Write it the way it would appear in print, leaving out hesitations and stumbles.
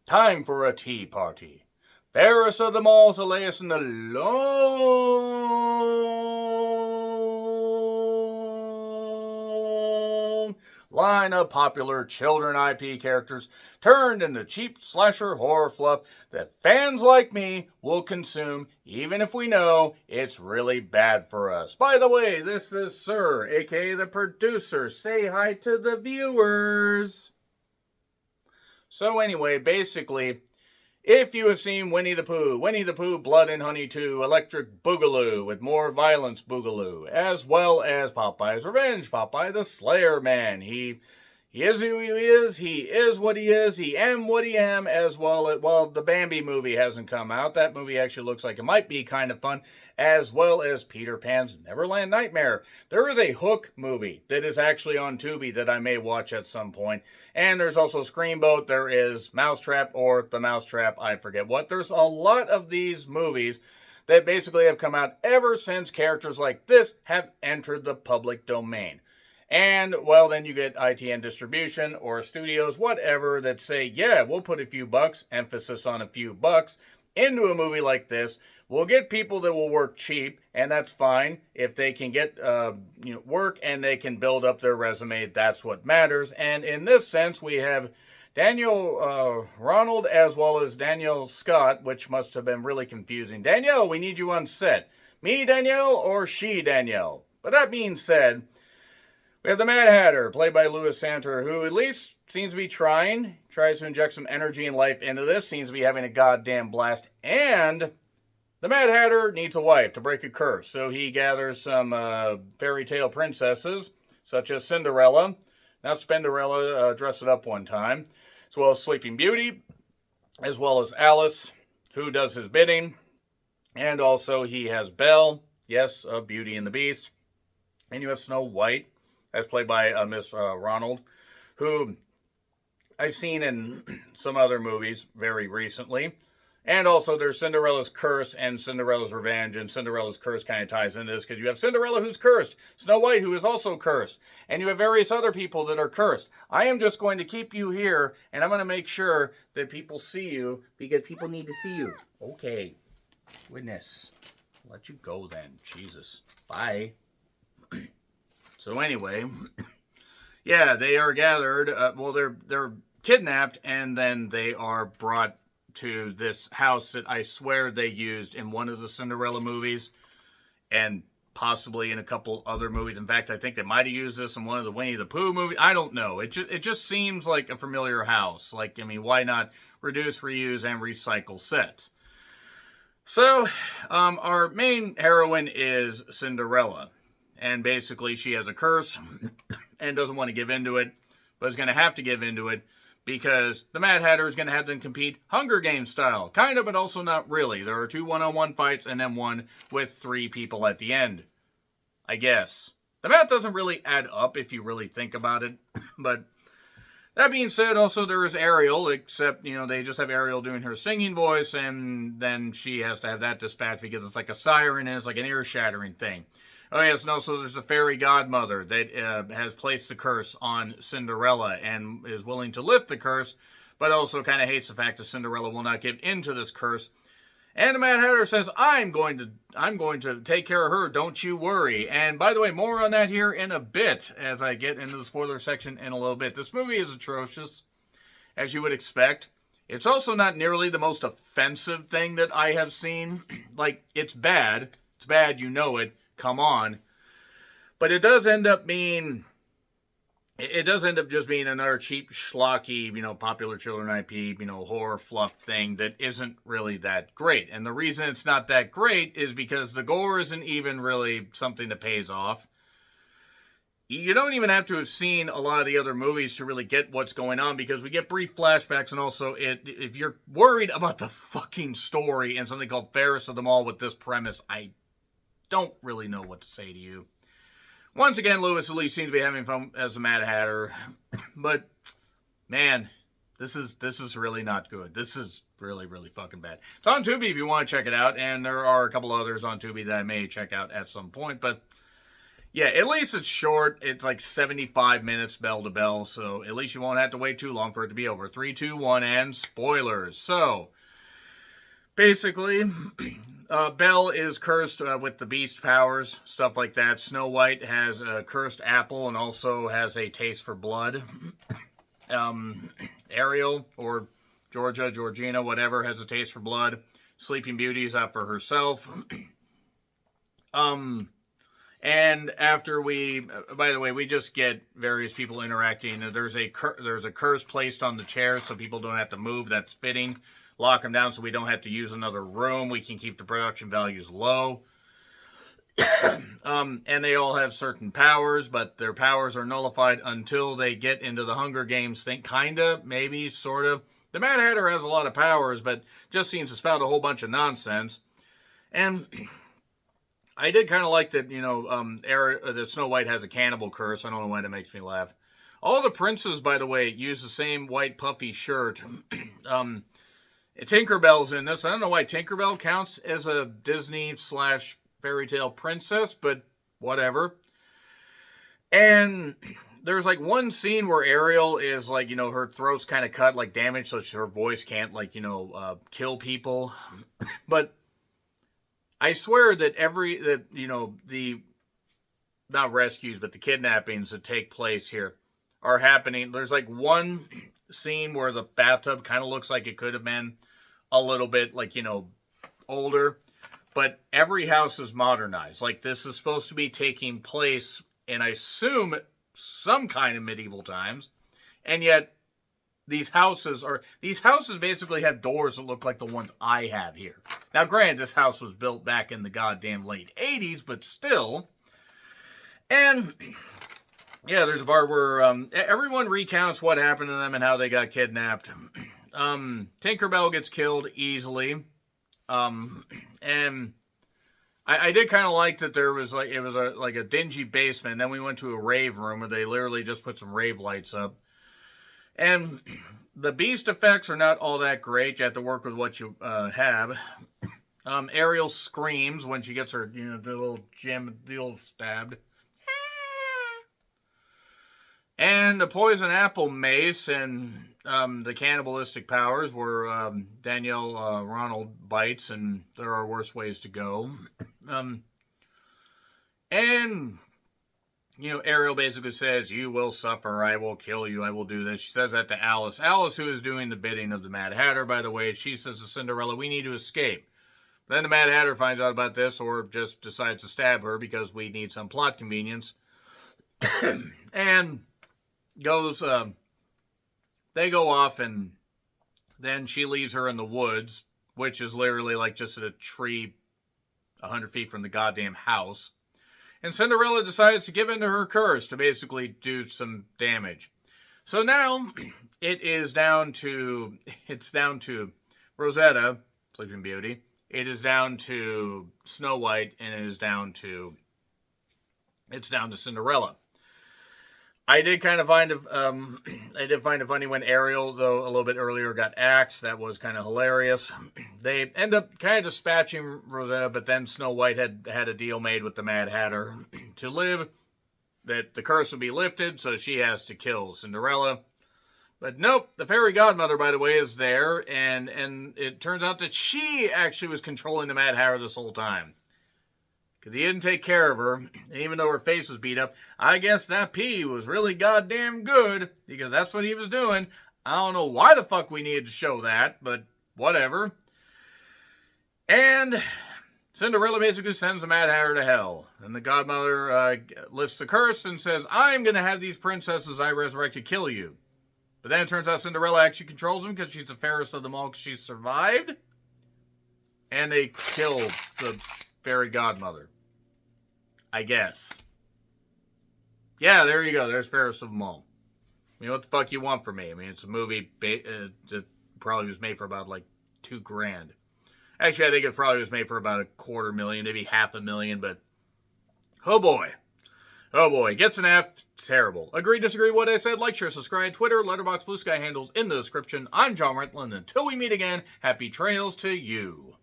Time for a tea party. Fairest of the mausoleus in the long line of popular children IP characters turned into cheap slasher horror fluff that fans like me will consume even if we know it's really bad for us. By the way, this is Sir, aka the producer. Say hi to the viewers. So anyway, basically, if you have seen Winnie the Pooh, Blood and Honey 2, Electric Boogaloo with more violence Boogaloo, as well as Popeye's Revenge, Popeye the Slayer Man. He is who he is what he is, he am what he am, as well the Bambi movie hasn't come out. That movie actually looks like it might be kind of fun, as well as Peter Pan's Neverland Nightmare. There is a Hook movie that is actually on Tubi that I may watch at some point. And there's also Screamboat, there is Mousetrap or The Mousetrap, I forget what. There's a lot of these movies that basically have come out ever since characters like this have entered the public domain. And, well, then you get ITN distribution or studios, whatever, that say, yeah, we'll put a few bucks, emphasis on a few bucks, into a movie like this. We'll get people that will work cheap, and that's fine. If they can get work and they can build up their resume, that's what matters. And in this sense, we have Daniel Ronald as well as Daniel Scott, which must have been really confusing. Danielle, we need you on set. Me, Danielle, or she, Danielle? But that being said, we have the Mad Hatter, played by Louis Santer, who at least seems to be tries to inject some energy and life into this, seems to be having a goddamn blast, and the Mad Hatter needs a wife to break a curse, so he gathers some fairy tale princesses, such as Cinderella, not Spenderella, dressed it up one time, as well as Sleeping Beauty, as well as Alice, who does his bidding, and also he has Belle, yes, of Beauty and the Beast, and you have Snow White, as played by Miss Ronald, who I've seen in some other movies very recently. And also there's Cinderella's Curse and Cinderella's Revenge, and Cinderella's Curse kind of ties into this because you have Cinderella who's cursed, Snow White who is also cursed, and you have various other people that are cursed. I am just going to keep you here, and I'm going to make sure that people see you because people need to see you. Okay. Goodness. I'll let you go then. Jesus. Bye. So anyway, yeah, they are gathered. They're kidnapped, and then they are brought to this house that I swear they used in one of the Cinderella movies, and possibly in a couple other movies. In fact, I think they might have used this in one of the Winnie the Pooh movies. I don't know. It just seems like a familiar house. Like, I mean, why not reduce, reuse, and recycle sets? So, our main heroine is Cinderella. And basically, she has a curse and doesn't want to give into it, but is going to have to give into it because the Mad Hatter is going to have them compete Hunger Games style. Kind of, but also not really. There are 2 one-on-one fights and then one with 3 people at the end, I guess. The math doesn't really add up if you really think about it. But that being said, also there is Ariel, except, they just have Ariel doing her singing voice, and then she has to have that dispatched because it's like a siren and it's like an ear-shattering thing. Oh, yes, and also there's a fairy godmother that has placed the curse on Cinderella and is willing to lift the curse, but also kind of hates the fact that Cinderella will not give into this curse. And the Mad Hatter says, I'm going to take care of her, don't you worry. And by the way, more on that here in a bit as I get into the spoiler section in a little bit. This movie is atrocious, as you would expect. It's also not nearly the most offensive thing that I have seen. Like, it's bad. It's bad, you know it. Come on. But it does end up just being another cheap, schlocky, popular children IP, horror fluff thing that isn't really that great. And the reason it's not that great is because the gore isn't even really something that pays off. You don't even have to have seen a lot of the other movies to really get what's going on, because we get brief flashbacks, and also if you're worried about the fucking story and something called Fairest of them all with this premise, I don't really know what to say to you. Once again, Louis at least seems to be having fun as the Mad Hatter. But, man, this is really not good. This is really, really fucking bad. It's on Tubi if you want to check it out. And there are a couple others on Tubi that I may check out at some point. But, Yeah, at least it's short. It's like 75 minutes bell to bell, so at least you won't have to wait too long for it to be over. 3, 2, 1, and spoilers. So, basically, Belle is cursed with the beast powers, stuff like that. Snow White has a cursed apple and also has a taste for blood. Ariel, or Georgina, whatever, has a taste for blood. Sleeping Beauty's out for herself. And after we, by the way, we just get various people interacting. There's a curse placed on the chair so people don't have to move. That's fitting. Lock them down so we don't have to use another room. We can keep the production values low. And they all have certain powers, but their powers are nullified until they get into the Hunger Games thing. Kinda, maybe, sort of. The Mad Hatter has a lot of powers, but just seems to spout a whole bunch of nonsense. And I did kind of like that, that Snow White has a cannibal curse. I don't know why that makes me laugh. All the princes, by the way, use the same white puffy shirt. Tinkerbell's in this. I don't know why Tinkerbell counts as a Disney / fairy tale princess, but whatever. And there's like one scene where Ariel is like, her throat's kind of cut, like damaged, so her voice can't kill people. But I swear that the not rescues, but the kidnappings that take place here are happening. There's like one scene where the bathtub kind of looks like it could have been a little bit older, but every house is modernized. Like this is supposed to be taking place in, I assume, some kind of medieval times, and yet these houses basically have doors that look like the ones I have here. Now, granted, this house was built back in the goddamn late 80s, but still. And yeah, there's a part where everyone recounts what happened to them and how they got kidnapped. Tinkerbell gets killed easily. And I did kind of like that there was it was a dingy basement. Then we went to a rave room where they literally just put some rave lights up. And the beast effects are not all that great. You have to work with what you have. Ariel screams when she gets her, the little stabbed. And the poison apple mace and the cannibalistic powers where Danielle Ronald bites, and there are worse ways to go. And Ariel basically says, "You will suffer, I will kill you, I will do this." She says that to Alice. Alice, who is doing the bidding of the Mad Hatter, by the way, she says to Cinderella, "We need to escape." Then the Mad Hatter finds out about this, or just decides to stab her because we need some plot convenience. And goes, they go off, and then she leaves her in the woods, which is literally like just at a tree 100 feet from the goddamn house. And Cinderella decides to give in to her curse to basically do some damage. So now it's down to Rosetta, Sleeping Beauty. It is down to Snow White, and it's down to Cinderella. I did kind of find it funny when Ariel, though a little bit earlier, got axed. That was kind of hilarious. They end up kind of dispatching Rosetta, but then Snow White had a deal made with the Mad Hatter to live, that the curse would be lifted, so she has to kill Cinderella. But nope, the fairy godmother, by the way, is there, and it turns out that she actually was controlling the Mad Hatter this whole time. Because he didn't take care of her, and even though her face was beat up, I guess that pee was really goddamn good, because that's what he was doing. I don't know why the fuck we needed to show that, but whatever. And Cinderella basically sends the Mad Hatter to hell. And the godmother lifts the curse and says, "I'm going to have these princesses I resurrected kill you." But then it turns out Cinderella actually controls them because she's the fairest of them all because she's survived. And they kill the fairy godmother, I guess. Yeah, there you go. There's Fairest of them all. What the fuck you want from me? I mean, it's a movie that probably was made for about like $2,000. Actually, I think it probably was made for about $250,000, maybe $500,000. But oh boy, gets an F. Terrible. Agree, disagree with what I said? Like, share, subscribe. Twitter, Letterboxd, Blue Sky handles in the description. I'm John Rentland. Until we meet again, happy trails to you.